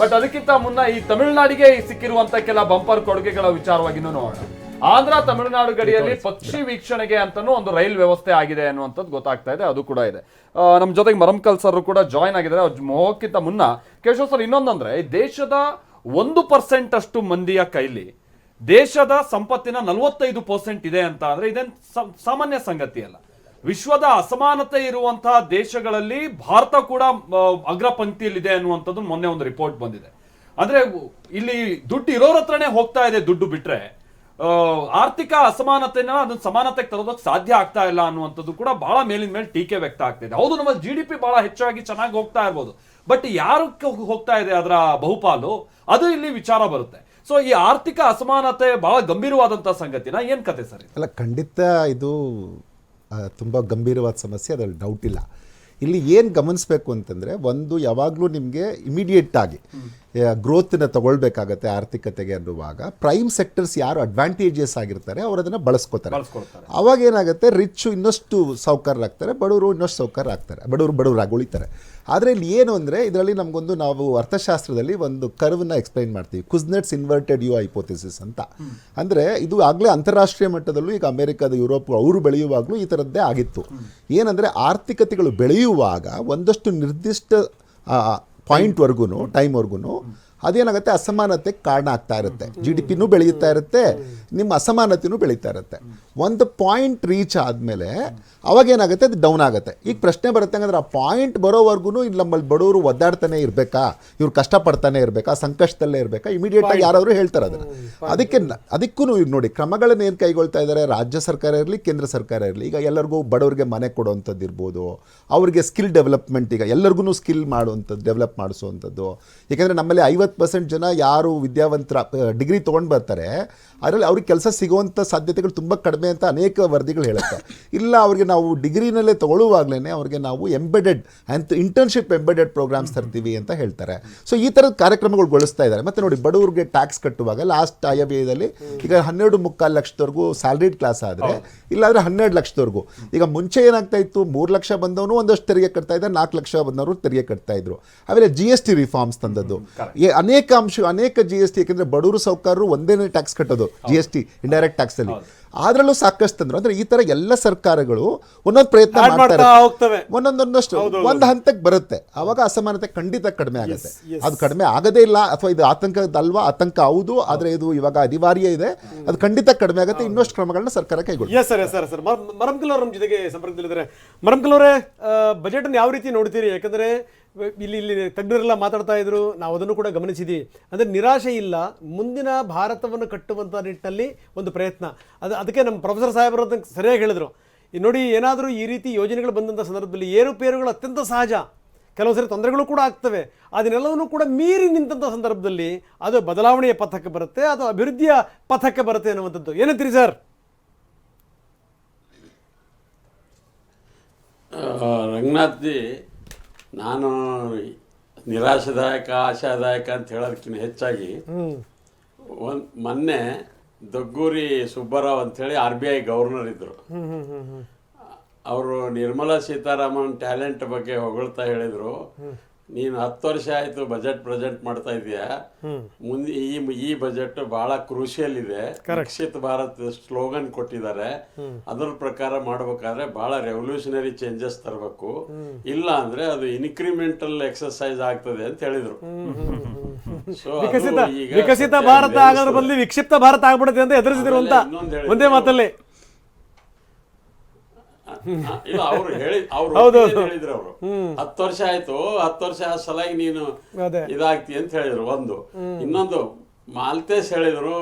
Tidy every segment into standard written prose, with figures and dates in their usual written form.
But ಅದಕ್ಕಿಂತ ಮುನ್ನ ಈ ತಮಿಳುನಾಡಿಗೆ ಸಿಕ್ಕಿರುವಂತ ಕೆಲ ಬಂಪರ್ ಕೊಡುಗೆಗಳ ವಿಚಾರವಾಗಿನೂ ನೋಡೋಣ. ಆಂಧ್ರ ತಮಿಳುನಾಡು ಗಡಿಯಲ್ಲಿ ಪಕ್ಷಿ ವೀಕ್ಷಣೆಗೆ ಅಂತಾನು ಒಂದು ರೈಲ್ ವ್ಯವಸ್ಥೆ ಆಗಿದೆ ಅನ್ನುವಂಥದ್ದು ಗೊತ್ತಾಗ್ತಾ ಇದೆ, ಅದು ಕೂಡ ಇದೆ. ನಮ್ಮ ಜೊತೆಗೆ ಮರಮ್ಕಲ್ ಸರ್ ಕೂಡ ಜಾಯ್ನ್ ಆಗಿದ್ದಾರೆ. ಹೋಗಕ್ಕಿಂತ ಮುನ್ನ ಕೇಶವ್ ಸರ್, ಇನ್ನೊಂದಂದ್ರೆ ದೇಶದ 1% ಅಷ್ಟು ಮಂದಿಯ ಕೈಲಿ ದೇಶದ ಸಂಪತ್ತಿನ 45% ಇದೆ ಅಂತ ಅಂದ್ರೆ ಇದೇನು ಸಾಮಾನ್ಯ ಸಂಗತಿ ಅಲ್ಲ. ವಿಶ್ವದ ಅಸಮಾನತೆ ಇರುವಂತಹ ದೇಶಗಳಲ್ಲಿ ಭಾರತ ಕೂಡ ಅಗ್ರಪಂಕ್ತಿಯಲ್ಲಿದೆ ಅನ್ನುವಂಥದ್ದು ಮೊನ್ನೆ ಒಂದು ರಿಪೋರ್ಟ್ ಬಂದಿದೆ. ಅಂದ್ರೆ ಇಲ್ಲಿ ದುಡ್ಡು ಇರೋರ ಹತ್ರನೇ ಹೋಗ್ತಾ ಇದೆ ದುಡ್ಡು, ಬಿಟ್ರೆ ಆರ್ಥಿಕ ಅಸಮಾನತೆನ ಅದನ್ನ ಸಮಾನತೆಗೆ ತರೋದಕ್ಕೆ ಸಾಧ್ಯ ಆಗ್ತಾ ಇಲ್ಲ ಅನ್ನುವಂಥದ್ದು ಕೂಡ ಬಹಳ ಮೇಲಿನ ಮೇಲೆ ಟೀಕೆ ವ್ಯಕ್ತ ಆಗ್ತಿದೆ. ಹೌದು, ನಮ್ಮ GDP ಬಹಳ ಹೆಚ್ಚಾಗಿ ಚೆನ್ನಾಗಿ ಹೋಗ್ತಾ ಇರ್ಬೋದು, ಬಟ್ ಯಾರಕ್ಕೆ ಹೋಗ್ತಾ ಇದೆ ಅದರ ಬಹುಪಾಲು, ಅದು ಇಲ್ಲಿ ವಿಚಾರ ಬರುತ್ತೆ. ಸೊ ಈ ಆರ್ಥಿಕ ಅಸಮಾನತೆ ಬಹಳ ಗಂಭೀರವಾದಂತಹ ಸಂಗತಿನ ಏನ್ ಕತೆ ಸರ್? ಅಲ್ಲ, ಖಂಡಿತ ಇದು ತುಂಬ ಗಂಭೀರವಾದ ಸಮಸ್ಯೆ, ಅದರಲ್ಲಿ ಡೌಟ್ ಇಲ್ಲ. ಇಲ್ಲಿ ಏನು ಗಮನಿಸಬೇಕು ಅಂತಂದರೆ, ಒಂದು ಯಾವಾಗಲೂ ನಿಮಗೆ ಇಮಿಡಿಯೇಟ್ ಆಗಿ ಗ್ರೋತನ್ನ ತಗೊಳ್ಬೇಕಾಗತ್ತೆ ಆರ್ಥಿಕತೆಗೆ ಅನ್ನುವಾಗ ಪ್ರೈಮ್ ಸೆಕ್ಟರ್ಸ್ ಯಾರು ಅಡ್ವಾಂಟೇಜಸ್ ಆಗಿರ್ತಾರೆ ಅವರು ಅದನ್ನು ಬಳಸ್ಕೋತಾರೆ. ಅವಾಗ ಏನಾಗುತ್ತೆ, ರಿಚ್ ಇನ್ನಷ್ಟು ಸಾಹುಕಾರರಾಗ್ತಾರೆ, ಬಡವರು ಇನ್ನಷ್ಟು ಸಾಹುಕಾರರಾಗ್ತಾರೆ, ಬಡವರಾಗಿ ಉಳಿತಾರೆ. ಆದರೆ ಇಲ್ಲಿ ಏನು ಅಂದರೆ, ಇದರಲ್ಲಿ ನಮಗೊಂದು ನಾವು ಅರ್ಥಶಾಸ್ತ್ರದಲ್ಲಿ ಒಂದು ಕರ್ವ್ನ ಎಕ್ಸ್ಪ್ಲೈನ್ ಮಾಡ್ತೀವಿ, ಕುಜ್ನೆಟ್ಸ್ ಇನ್ವರ್ಟೆಡ್ ಯು ಹೈಪೋಥೆಸಿಸ್ ಅಂತ. ಅಂದರೆ ಇದು ಆಗಲೇ ಅಂತಾರಾಷ್ಟ್ರೀಯ ಮಟ್ಟದಲ್ಲೂ ಈಗ ಅಮೆರಿಕದ ಯುರೋಪ್ ಅವರು ಬೆಳೆಯುವಾಗಲೂ ಈ ಥರದ್ದೇ ಆಗಿತ್ತು. ಏನಂದರೆ ಆರ್ಥಿಕತೆಗಳು ಬೆಳೆಯುವಾಗ ಒಂದಷ್ಟು ನಿರ್ದಿಷ್ಟ ಪಾಯಿಂಟ್ವರೆಗೂ ಟೈಮ್ವರೆಗೂ ಅದೇನಾಗುತ್ತೆ, ಅಸಮಾನತೆಗೆ ಕಾರಣ ಆಗ್ತಾ ಇರುತ್ತೆ. GDPನೂ ಬೆಳೆಯುತ್ತಾ ಇರುತ್ತೆ, ನಿಮ್ಮ ಅಸಮಾನತೆಯೂ ಬೆಳೀತಾ ಇರುತ್ತೆ. ಒಂದು ಪಾಯಿಂಟ್ ರೀಚ್ ಆದಮೇಲೆ ಅವಾಗೇನಾಗುತ್ತೆ, ಅದು ಡೌನ್ ಆಗುತ್ತೆ. ಈಗ ಪ್ರಶ್ನೆ ಬರುತ್ತೆ, ಹಂಗಂದ್ರೆ ಆ ಪಾಯಿಂಟ್ ಬರೋವರೆಗೂ ಇಲ್ಲಿ ನಮ್ಮಲ್ಲಿ ಬಡವರು ಒದ್ದಾಡ್ತಾನೆ ಇರಬೇಕಾ, ಇವ್ರು ಕಷ್ಟಪಡ್ತಾನೆ ಇರಬೇಕಾ, ಸಂಕಷ್ಟದಲ್ಲೇ ಇರಬೇಕಾ? ಇಮಿಡಿಯೇಟಾಗಿ ಯಾರಾದರೂ ಹೇಳ್ತಾರೆ ಅದನ್ನು. ಅದಕ್ಕೂ ಇವ್ರು ನೋಡಿ ಕ್ರಮಗಳನ್ನು ಏನು ಕೈಗೊಳ್ತಾ ಇದ್ದಾರೆ, ರಾಜ್ಯ ಸರ್ಕಾರ ಇರಲಿ ಕೇಂದ್ರ ಸರ್ಕಾರ ಇರಲಿ. ಈಗ ಎಲ್ಲರಿಗೂ ಬಡವರಿಗೆ ಮನೆ ಕೊಡುವಂಥದ್ದು ಇರ್ಬೋದು, ಅವ್ರಿಗೆ ಸ್ಕಿಲ್ ಡೆವಲಪ್ಮೆಂಟ್, ಈಗ ಎಲ್ಲರಿಗೂ ಸ್ಕಿಲ್ ಮಾಡುವಂಥದ್ದು, ಡೆವಲಪ್ ಮಾಡಿಸುವಂಥದ್ದು. ಏಕೆಂದರೆ ನಮ್ಮಲ್ಲಿ 50% ಜನ ಯಾರು ವಿದ್ಯಾವಂತರ ಡಿಗ್ರಿ ತೊಗೊಂಡು ಬರ್ತಾರೆ, ಅದರಲ್ಲಿ ಅವ್ರಿಗೆ ಕೆಲಸ ಸಿಗುವಂಥ ಸಾಧ್ಯತೆಗಳು ತುಂಬ ಕಡಿಮೆ ಅಂತ ಅನೇಕ ವರದಿಗಳು ಹೇಳುತ್ತೆ. ಇಲ್ಲ, ಅವ್ರಿಗೆ ನಾವು ಡಿಗ್ರಿನಲ್ಲೇ ತೊಗೊಳ್ಳುವಾಗಲೇ ಅವ್ರಿಗೆ ನಾವು ಎಂಬೆಡೆಡ್ ಅಂತ ಇಂಟರ್ನ್ಶಿಪ್ ಎಂಬೆಡೆಡ್ ಪ್ರೋಗ್ರಾಮ್ಸ್ ತರ್ತೀವಿ ಅಂತ ಹೇಳ್ತಾರೆ. ಸೊ ಈ ಥರದ ಕಾರ್ಯಕ್ರಮಗಳುಗೊಳಿಸ್ತಾ ಇದ್ದಾರೆ. ಮತ್ತು ನೋಡಿ, ಬಡವರಿಗೆ ಟ್ಯಾಕ್ಸ್ ಕಟ್ಟುವಾಗ ಲಾಸ್ಟ್ ಆಯವ್ಯಯದಲ್ಲಿ ಈಗ 12.25 ಲಕ್ಷದವರೆಗೂ ಸ್ಯಾಲ್ರಿಡ್ ಕ್ಲಾಸ್ ಆದರೆ, ಇಲ್ಲಾಂದರೆ 12 ಲಕ್ಷದವರೆಗೂ. ಈಗ ಮುಂಚೆ ಏನಾಗ್ತಾ ಇತ್ತು, 3 ಲಕ್ಷ ಬಂದವನು ಒಂದಷ್ಟು ತೆರಿಗೆ ಕಟ್ತಾ ಇದ್ದಾರೆ, 4 ಲಕ್ಷ ಬಂದವರು ತೆರಿಗೆ ಕಟ್ತಾ ಇದ್ರು. ಆಮೇಲೆ GST ರಿಫಾರ್ಮ್ಸ್ ತಂದದ್ದು, ಅನೇಕ GST, ಯಾಕೆಂದರೆ ಬಡವರು ಸಾಹುಕಾರರು ಒಂದೇ ಟ್ಯಾಕ್ಸ್ ಕಟ್ಟೋದು GST ಇಂಡೈರೆಕ್ಟ್ ಟ್ಯಾಕ್ಸ್ ಅಲ್ಲಿ. ಅದರಲ್ಲೂ ಸಾಕಷ್ಟು ತಂದ್ರು. ಅಂದ್ರೆ ಈ ತರ ಎಲ್ಲ ಸರ್ಕಾರಗಳು ಒಂದೊಂದು ಪ್ರಯತ್ನ ಮಾಡ್ತಾರೆ, ಒಂದೊಂದೊಂದಷ್ಟು ಒಂದು ಹಂತಕ್ಕೆ ಬರುತ್ತೆ. ಅವಾಗ ಅಸಮಾನತೆ ಖಂಡಿತ ಕಡಿಮೆ ಆಗುತ್ತೆ. ಅದು ಕಡಿಮೆ ಆಗದೇ ಇಲ್ಲ, ಅಥವಾ ಇದು ಆತಂಕದಲ್ವಾ? ಆತಂಕ ಹೌದು, ಆದ್ರೆ ಇದು ಇವಾಗ ಅನಿವಾರ್ಯ ಇದೆ, ಅದು ಖಂಡಿತ ಕಡಿಮೆ ಆಗುತ್ತೆ. ಇನ್ನಷ್ಟು ಕ್ರಮಗಳನ್ನ ಸರ್ಕಾರ ಕೈಗೊಳ್ಳುತ್ತೆ. ಸರ್ ಮರಮ್ಕಲ್ ಅವ್ರ ನಮ್ಮ ಜೊತೆಗೆ ಸಂಪರ್ಕದಲ್ಲಿದ್ದಾರೆ. ಮರಮ್ಕಲ್ ಅವರೇ, ಬಜೆಟ್ ಅನ್ನು ಯಾವ ರೀತಿ ನೋಡ್ತೀರಿ? ಯಾಕಂದ್ರೆ ಇಲ್ಲಿ ತಜ್ಞರೆಲ್ಲ ಮಾತಾಡ್ತಾ ಇದ್ರು, ನಾವು ಅದನ್ನು ಕೂಡ ಗಮನಿಸಿದ್ದೀವಿ. ಅಂದರೆ ನಿರಾಶೆ ಇಲ್ಲ, ಮುಂದಿನ ಭಾರತವನ್ನು ಕಟ್ಟುವಂಥ ನಿಟ್ಟಿನಲ್ಲಿ ಒಂದು ಪ್ರಯತ್ನ. ಅದಕ್ಕೆ ನಮ್ಮ ಪ್ರೊಫೆಸರ್ ಸಾಹೇಬರು ಅದನ್ನು ಸರಿಯಾಗಿ ಹೇಳಿದರು. ನೋಡಿ, ಏನಾದರೂ ಈ ರೀತಿ ಯೋಜನೆಗಳು ಬಂದಂಥ ಸಂದರ್ಭದಲ್ಲಿ ಏರುಪೇರುಗಳು ಅತ್ಯಂತ ಸಹಜ, ಕೆಲವು ಸರಿ ತೊಂದರೆಗಳು ಕೂಡ ಆಗ್ತವೆ. ಅದನ್ನೆಲ್ಲವನ್ನೂ ಕೂಡ ಮೀರಿ ನಿಂತಹ ಸಂದರ್ಭದಲ್ಲಿ ಅದು ಬದಲಾವಣೆಯ ಪಥಕ್ಕೆ ಬರುತ್ತೆ, ಅದು ಅಭಿವೃದ್ಧಿಯ ಪಥಕ್ಕೆ ಬರುತ್ತೆ ಅನ್ನುವಂಥದ್ದು. ಏನಂತೀರಿ ಸರ್? ರಂಗನಾಥ್ ಜಿ, ನಾನು ನಿರಾಶಾದಾಯಕ ಆಶಾದಾಯಕ ಅಂತ ಹೇಳೋದಕ್ಕಿಂತ ಹೆಚ್ಚಾಗಿ ಮೊನ್ನೆ ದೊಗ್ಗೂರಿ ಸುಬ್ಬರಾವ್ ಅಂಥೇಳಿ RBI ಗವರ್ನರ್ ಇದ್ದರು. ಅವರು ನಿರ್ಮಲಾ ಸೀತಾರಾಮನ್ ಟ್ಯಾಲೆಂಟ್ ಬಗ್ಗೆ ಹೊಗಳ್ತಾ ಹೇಳಿದರು, ನೀನು 10 ವರ್ಷ ಆಯಿತು ಬಜೆಟ್ ಪ್ರೆಸೆಂಟ್ ಮಾಡ್ತಾ ಇದೆಯಾ, ಮುಂದೆ ಈ ಬಜೆಟ್ ಬಹಳ ಕ್ರೂಷಿಯಲ್ ಇದೆ, ವಿಕಸಿತ ಭಾರತ್ ಸ್ಲೋಗನ್ ಕೊಟ್ಟಿದ್ದಾರೆ, ಅದರ ಪ್ರಕಾರ ಮಾಡ್ಬೇಕಾದ್ರೆ ಬಹಳ ರೆವಲ್ಯೂಷನರಿ ಚೇಂಜಸ್ ತರಬೇಕು, ಇಲ್ಲ ಅಂದ್ರೆ ಅದು ಇನ್ಕ್ರಿಮೆಂಟಲ್ ಎಕ್ಸರ್ಸೈಸ್ ಆಗ್ತದೆ ಅಂತ ಹೇಳಿದ್ರು. ವಿಕಸಿತ ಭಾರತ ಆಗೋದ್ರ ಬದಲು ವಿಕ್ಷಿಪ್ತ ಭಾರತ ಆಗ್ಬಿಡುತ್ತೆ ಅಂತ ಎದುರಿಸಿದ್ರು ಅಂತ ಒಂದೇ ಮಾತಲ್ಲಿ ಇಲ್ಲ, ಅವ್ರು ಹೇಳಿದ್ರು. ಅವರು 10 ವರ್ಷ ಆಯ್ತು, 10 ವರ್ಷ ಸಲಾಗಿ ನೀನು ಇದಾಗ್ತಿ ಅಂತ ಹೇಳಿದ್ರು. ಒಂದು ಇನ್ನೊಂದು ಮಾಲ್ತೇಶ್ ಹೇಳಿದ್ರು,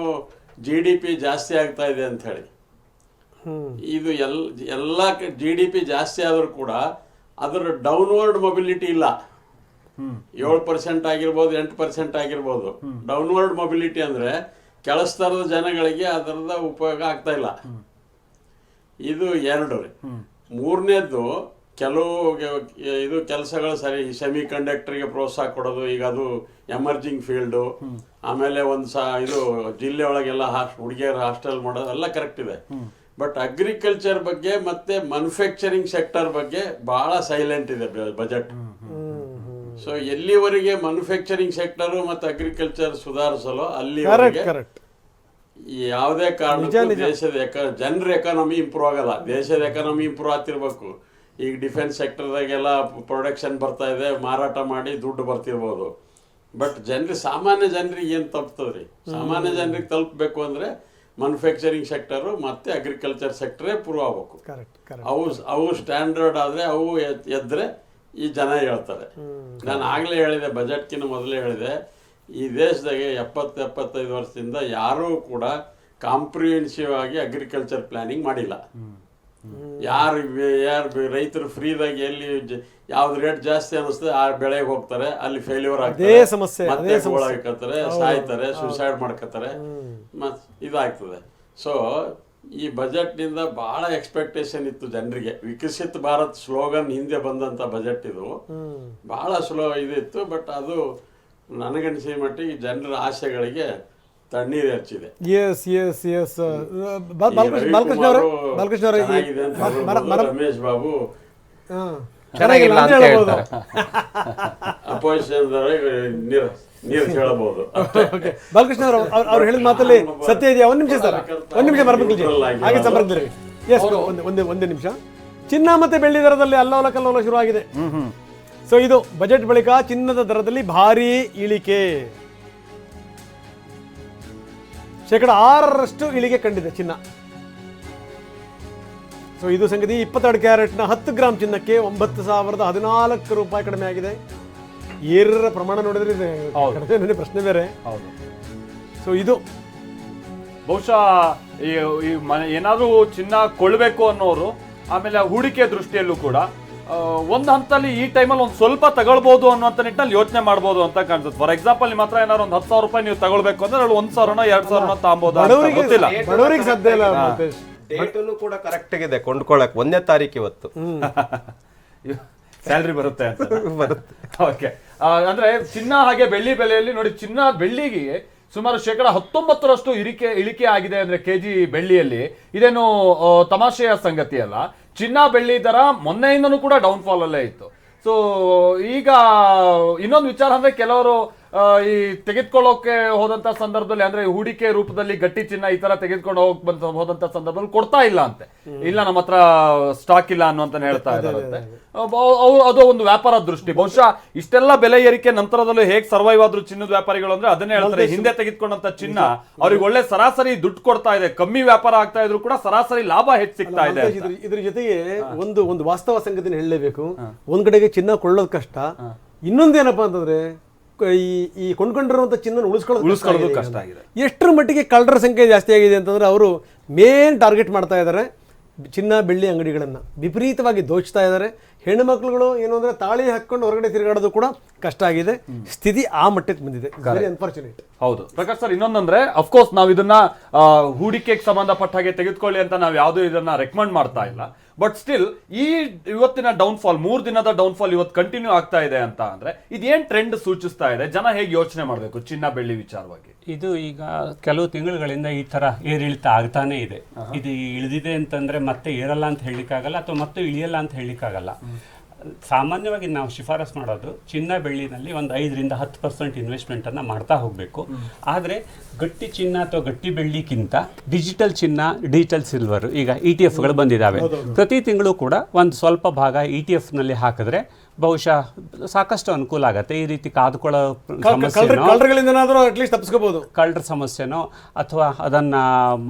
GDP ಜಾಸ್ತಿ ಆಗ್ತಾ ಇದೆ ಅಂತ ಹೇಳಿ. ಇದು ಎಲ್ಲ GDP ಜಾಸ್ತಿ ಆದ್ರೂ ಕೂಡ ಅದರ ಡೌನ್ವರ್ಡ್ ಮೊಬಿಲಿಟಿ ಇಲ್ಲ. 7% ಆಗಿರ್ಬೋದು, 8% ಆಗಿರ್ಬೋದು. ಡೌನ್ವರ್ಡ್ ಮೊಬಿಲಿಟಿ ಅಂದ್ರೆ ಕೆಲಸದ ಜನಗಳಿಗೆ ಅದರದ ಉಪಯೋಗ ಆಗ್ತಾ ಇಲ್ಲ. ಇದು 2. 3ನೇದ್ದು, ಕೆಲವು ಕೆಲಸಗಳು ಸರಿ, ಸೆಮಿ ಕಂಡಕ್ಟರ್ಗೆ ಪ್ರೋತ್ಸಾಹ ಕೊಡೋದು, ಈಗ ಅದು ಎಮರ್ಜಿಂಗ್ ಫೀಲ್ಡು. ಆಮೇಲೆ ಇದು ಜಿಲ್ಲೆ ಒಳಗೆಲ್ಲ ಹುಡುಗಿಯರ ಹಾಸ್ಟೆಲ್ ಮಾಡೋದು ಎಲ್ಲ ಕರೆಕ್ಟ್ ಇದೆ. ಬಟ್ ಅಗ್ರಿಕಲ್ಚರ್ ಬಗ್ಗೆ ಮತ್ತೆ ಮ್ಯಾನುಫ್ಯಾಕ್ಚರಿಂಗ್ ಸೆಕ್ಟರ್ ಬಗ್ಗೆ ಬಹಳ ಸೈಲೆಂಟ್ ಇದೆ ಬಜೆಟ್. ಸೊ ಎಲ್ಲಿವರೆಗೆ ಮ್ಯಾನುಫ್ಯಾಕ್ಚರಿಂಗ್ ಸೆಕ್ಟರ್ ಮತ್ತು ಅಗ್ರಿಕಲ್ಚರ್ ಸುಧಾರಿಸಲು ಅಲ್ಲಿವರೆಗೆ ಕರೆಕ್ಟ್ ಯಾವುದೇ ಕಾರಣಕ್ಕೂ ದೇಶದ ಜನರ ಎಕಾನಮಿ ಇಂಪ್ರೂವ್ ಆಗಲ್ಲ. ದೇಶದ ಎಕಾನಮಿ ಇಂಪ್ರೂವ್ ಆಗ್ತಿರ್ಬೇಕು. ಈಗ ಡಿಫೆನ್ಸ್ ಸೆಕ್ಟರ್ದಾಗೆಲ್ಲ ಪ್ರೊಡಕ್ಷನ್ ಬರ್ತಾ ಇದೆ, ಮಾರಾಟ ಮಾಡಿ ದುಡ್ಡು ಬರ್ತಿರ್ಬೋದು. ಬಟ್ ಸಾಮಾನ್ಯ ಜನರಿಗೆ ಏನು ತಲುಪ್ತದ್ರಿ? ಸಾಮಾನ್ಯ ಜನರಿಗೆ ತಲುಪಬೇಕು ಅಂದರೆ ಮ್ಯಾನುಫ್ಯಾಕ್ಚರಿಂಗ್ ಸೆಕ್ಟರು ಮತ್ತು ಅಗ್ರಿಕಲ್ಚರ್ ಸೆಕ್ಟರೇ ಪ್ರೂವ್ ಆಗಬೇಕು. ಅವು ಸ್ಟ್ಯಾಂಡರ್ಡ್ ಆದರೆ ಅವು ಎದ್ದರೆ ಈ ಜನ ಹೇಳ್ತಾರೆ. ನಾನು ಆಗಲೇ ಹೇಳಿದೆ, ಬಜೆಟ್ಗಿಂತ ಮೊದಲೇ ಹೇಳಿದೆ, ಈ ದೇಶದಾಗೆ 70-75 ವರ್ಷದಿಂದ ಯಾರೂ ಕೂಡ ಕಾಂಪ್ರಿಹೆನ್ಸಿವ್ ಆಗಿ ಅಗ್ರಿಕಲ್ಚರ್ ಪ್ಲಾನಿಂಗ್ ಮಾಡಿಲ್ಲ. ಯಾರು ರೈತರು ಫ್ರೀದಾಗಿ ಎಲ್ಲಿ ಯಾವ್ದು ರೇಟ್ ಜಾಸ್ತಿ ಅನಿಸ್ತದೆ ಆ ಬೆಳೆಗೆ ಹೋಗ್ತಾರೆ, ಅಲ್ಲಿ ಫೇಲ್ಯೂರ್ ಆಗ್ತದೆ, ಮತ್ತೆ ಗೋಳಾಗ್ತಾರೆ, ಸಾಯ್ತಾರೆ, ಸುಸೈಡ್ ಮಾಡ್ಕೋತಾರೆ, ಮತ್ತೆ ಇದಾಗ್ತದೆ. ಸೊ ಈ ಬಜೆಟ್ನಿಂದ ಬಹಳ ಎಕ್ಸ್ಪೆಕ್ಟೇಷನ್ ಇತ್ತು ಜನರಿಗೆ. ವಿಕಸಿತ ಭಾರತ್ ಸ್ಲೋಗನ್ ಹಿಂದೆ ಬಂದಂತ ಬಜೆಟ್ ಇದು ಬಹಳ ಇದಿತ್ತು. ಬಟ್ ಅದು ನನಗನ್ಸಿದ ಮಟ್ಟಿಗೆ ಜನರ ಆಸೆಗಳಿಗೆ ತಣ್ಣೀರು ಹಚ್ಚಿದೆ. ರಮೇಶ್ ಬಾಬು ಚೆನ್ನಾಗಿಲ್ಲ ಅಂತ ಹೇಳ್ತಾರೆ. ಅಪೋಸಿಷನ್ ನೀರು ಕೇಳಬಹುದು. ಬಾಲಕೃಷ್ಣ ಅವ್ರು ಹೇಳಿದ ಮಾತಲ್ಲಿ ಸತ್ಯ ಇದೆಯಾ? ಒಂದ್ ನಿಮಿಷ ಸರ್, ಒಂದ್ ನಿಮಿಷ ಹಾಗೆ ಸಂಪರ್ಕದಲ್ಲಿ. ಎಸ್, ಒಂದೇ ನಿಮಿಷ. ಚಿನ್ನ ಮತ್ತೆ ಬೆಳ್ಳಿ ದರದಲ್ಲಿ ಅಲ್ಲೋಲ ಕಲ್ಲೋಲ ಶುರು ಆಗಿದೆ. ಸೊ ಇದು ಬಜೆಟ್ ಬಳಿಕ ಚಿನ್ನದ ದರದಲ್ಲಿ ಭಾರಿ ಇಳಿಕೆ, 6% ಇಳಿಕೆ ಕಂಡಿದೆ ಚಿನ್ನ. ಸೊ ಇದು ಸಂಗತಿ. 22 ಕ್ಯಾರೆಟ್ನ 10 ಗ್ರಾಮ್ ಚಿನ್ನಕ್ಕೆ 9,014 ರೂಪಾಯಿ ಕಡಿಮೆ ಆಗಿದೆ. ಏರರ ಪ್ರಮಾಣ ನೋಡಿದ್ರೆ ಕಡಿಮೆ ಪ್ರಶ್ನೆ ಬೇರೆ. ಸೊ ಇದು ಬಹುಶಃ ಏನಾದ್ರೂ ಚಿನ್ನ ಕೊಳ್ಳಬೇಕು ಅನ್ನೋರು, ಆಮೇಲೆ ಹೂಡಿಕೆ ದೃಷ್ಟಿಯಲ್ಲೂ ಕೂಡ ಒಂದು ಹಂತದಲ್ಲಿ ಈ ಟೈಮಲ್ಲಿ ಒಂದು ಸ್ವಲ್ಪ ತಗೊಳ್ಬಹುದು ಅನ್ನುವಂಥ ನಿಟ್ಟಿನಲ್ಲಿ ಯೋಚನೆ ಮಾಡ್ಬೋದು ಅಂತ ಕಾಣಿಸುತ್ತೆ. ಫಾರ್ ಎಕ್ಸಾಂಪಲ್, ನಿಮ್ಮ ಹತ್ರ ಏನಾದ್ರು ಒಂದು 10,000 ರೂಪಾಯಿ ನೀವು ತಗೊಳ್ಬೇಕು ಅಂದ್ರೆ ಅಲ್ಲಿ 1,000 2,000 ತಗೊಬೋದು. ಗೊತ್ತಿಲ್ಲ, ಬಡವರಿಗೆ ಸಾಧ್ಯ ಇಲ್ಲ. ಡೇಟನ್ನು ಕೂಡ ಕರೆಕ್ಟ್ ಆಗಿದೆ ಕೊಂಡ್ಕೊಳ್ಳಕ್. 1ನೇ ತಾರೀಕು ಇವತ್ತು ಸ್ಯಾಲ್ರಿ ಬರುತ್ತೆ ಅಂತ ಬರುತ್ತೆ. ಓಕೆ, ಅಂದ್ರೆ ಚಿನ್ನ ಹಾಗೆ ಬೆಳ್ಳಿ ಬೆಲೆಯಲ್ಲಿ ನೋಡಿ, ಚಿನ್ನ ಬೆಳ್ಳಿಗೆ ಸುಮಾರು 19% ಇಳಿಕೆ ಆಗಿದೆ ಅಂದ್ರೆ ಕೆಜಿ ಬೆಳ್ಳಿಯಲ್ಲಿ. ಇದೇನು ತಮಾಷೆಯ ಸಂಗತಿ ಅಲ್ಲ. ಚಿನ್ನ ಬೆಳ್ಳಿ ದರ ಮೊನ್ನೆಯಿಂದನೂ ಕೂಡ ಡೌನ್ ಫಾಲ್ ಅಲ್ಲೇ ಇತ್ತು. ಸೊ ಈಗ ಇನ್ನೊಂದು ವಿಚಾರ ಅಂದ್ರೆ, ಕೆಲವರು ಈ ತೆಗೆದುಕೊಳ್ಳೋಕೆ ಹೋದಂತ ಸಂದರ್ಭದಲ್ಲಿ, ಅಂದ್ರೆ ಹೂಡಿಕೆ ರೂಪದಲ್ಲಿ ಗಟ್ಟಿ ಚಿನ್ನ ಈ ತರ ತೆಗೆದುಕೊಂಡು ಹೋದಂತ ಸಂದರ್ಭದಲ್ಲಿ ಕೊಡ್ತಾ ಇಲ್ಲ ಅಂತೆ. ಇಲ್ಲ, ನಮ್ಮ ಹತ್ರ ಸ್ಟಾಕ್ ಇಲ್ಲ ಅನ್ನುವಂತ ಹೇಳ್ತಾ ಇದ್ದಾರಂತೆ. ಅದು ಒಂದು ವ್ಯಾಪಾರ ದೃಷ್ಟಿ. ಬಹುಶಃ ಇಷ್ಟೆಲ್ಲ ಬೆಲೆ ಏರಿಕೆ ನಂತರದಲ್ಲೂ ಹೇಗೆ ಸರ್ವೈವ್ ಆದ್ರು ಚಿನ್ನದ ವ್ಯಾಪಾರಿಗಳು ಅಂದ್ರೆ ಅದನ್ನೇ ಹೇಳ್ತಾರೆ. ಹಿಂದೆ ತೆಗೆದುಕೊಂಡಂತ ಚಿನ್ನ ಅವ್ರಿಗೆ ಒಳ್ಳೆ ಸರಾಸರಿ ದುಡ್ಡು ಕೊಡ್ತಾ ಇದೆ, ಕಮ್ಮಿ ವ್ಯಾಪಾರ ಆಗ್ತಾ ಇದ್ರು ಕೂಡ ಸರಾಸರಿ ಲಾಭ ಹೆಚ್ಚು ಸಿಗ್ತಾ ಇದೆ. ಇದ್ರ ಜೊತೆಗೆ ಒಂದು ವಾಸ್ತವ ಸಂಗತಿನ ಹೇಳಲೇಬೇಕು. ಒಂದ್ ಕಡೆಗೆ ಚಿನ್ನ ಕೊಳ್ಳೋದು ಕಷ್ಟ, ಇನ್ನೊಂದೇನಪ್ಪಾ ಅಂತಂದ್ರೆ ಈ ಕೊಂಡ್ಕೊಂಡಿರುವಂತ ಚಿನ್ನ ಉಳಿಸ್ಕೊಳ್ಳೋದು ಕಷ್ಟ ಆಗಿದೆ. ಎಷ್ಟರ ಮಟ್ಟಿಗೆ ಕಳ್ಳರ ಸಂಖ್ಯೆ ಜಾಸ್ತಿ ಆಗಿದೆ ಅಂತಂದ್ರೆ, ಅವರು ಮೇನ್ ಟಾರ್ಗೆಟ್ ಮಾಡ್ತಾ ಇದ್ದಾರೆ ಚಿನ್ನ ಬೆಳ್ಳಿ ಅಂಗಡಿಗಳನ್ನ, ವಿಪರೀತವಾಗಿ ದೋಚ್ತಾ ಇದ್ದಾರೆ. ಹೆಣ್ಣು ಮಕ್ಕಳುಗಳು ಏನು ಅಂದ್ರೆ ತಾಳಿ ಹಾಕೊಂಡು ಹೊರಗಡೆ ತಿರುಗಾಡೋದು ಕೂಡ ಕಷ್ಟ ಆಗಿದೆ. ಸ್ಥಿತಿ ಆ ಮಟ್ಟಕ್ಕೆ ಬಂದಿದೆ. Very unfortunate. ಹೌದು ಪ್ರಕಾಶ್ ಸರ್, ಇನ್ನೊಂದಂದ್ರೆ ಅಫ್ಕೋರ್ಸ್ ನಾವು ಇದನ್ನ ಹೂಡಿಕೆಗೆ ಸಂಬಂಧಪಟ್ಟ ಹಾಗೆ ತೆಗೆದುಕೊಳ್ಳಿ ಅಂತ ನಾವು ಯಾವ್ದು ಇದನ್ನ ರೆಕಮೆಂಡ್ ಮಾಡ್ತಾ ಇಲ್ಲ. ಬಟ್ ಸ್ಟಿಲ್ ಈ ಇವತ್ತಿನ ಡೌನ್ಫಾಲ್, 3 ದಿನದ ಡೌನ್ಫಾಲ್ ಇವತ್ತು ಕಂಟಿನ್ಯೂ ಆಗ್ತಾ ಇದೆ ಅಂತ ಅಂದ್ರೆ ಇದೇನ್ ಟ್ರೆಂಡ್ ಸೂಚಿಸ್ತಾ ಇದೆ? ಜನ ಹೇಗೆ ಯೋಚನೆ ಮಾಡಬೇಕು ಚಿನ್ನ ಬೆಳ್ಳಿ ವಿಚಾರವಾಗಿ? ಇದು ಈಗ ಕೆಲವು ತಿಂಗಳುಗಳಿಂದ ಈ ತರ ಏರಿಳಿತ ಆಗ್ತಾನೆ ಇದೆ. ಇದು ಇಳಿದಿದೆ ಅಂತಂದ್ರೆ ಮತ್ತೆ ಏರಲ್ಲ ಅಂತ ಹೇಳಲಿಕ್ಕಾಗಲ್ಲ, ಅಥವಾ ಮತ್ತೆ ಇಳಿಯಲ್ಲ ಅಂತ ಹೇಳಲಿಕ್ಕಾಗಲ್ಲ. ಸಾಮಾನ್ಯವಾಗಿ ನಾವು ಶಿಫಾರಸು ಮಾಡೋದು ಚಿನ್ನ ಬೆಳ್ಳಿನಲ್ಲಿ ಒಂದು 5-10% ಇನ್ವೆಸ್ಟ್ಮೆಂಟನ್ನು ಮಾಡ್ತಾ ಹೋಗಬೇಕು. ಆದರೆ ಗಟ್ಟಿ ಚಿನ್ನ ಅಥವಾ ಗಟ್ಟಿ ಬೆಳ್ಳಿಗಿಂತ ಡಿಜಿಟಲ್ ಚಿನ್ನ, ಡಿಜಿಟಲ್ ಸಿಲ್ವರ್, ಈಗ ETF-ಗಳು ಬಂದಿದ್ದಾವೆ. ಪ್ರತಿ ತಿಂಗಳು ಕೂಡ ಒಂದು ಸ್ವಲ್ಪ ಭಾಗ ETF-ನಲ್ಲಿ ಹಾಕಿದ್ರೆ ಬಹುಶಃ ಸಾಕಷ್ಟು ಅನುಕೂಲ ಆಗುತ್ತೆ. ಈ ರೀತಿ ಕಾದುಕೊಳ್ಳೋ ಕಳ್ಳರ ಸಮಸ್ಯೆನೋ ಅಥವಾ ಅದನ್ನು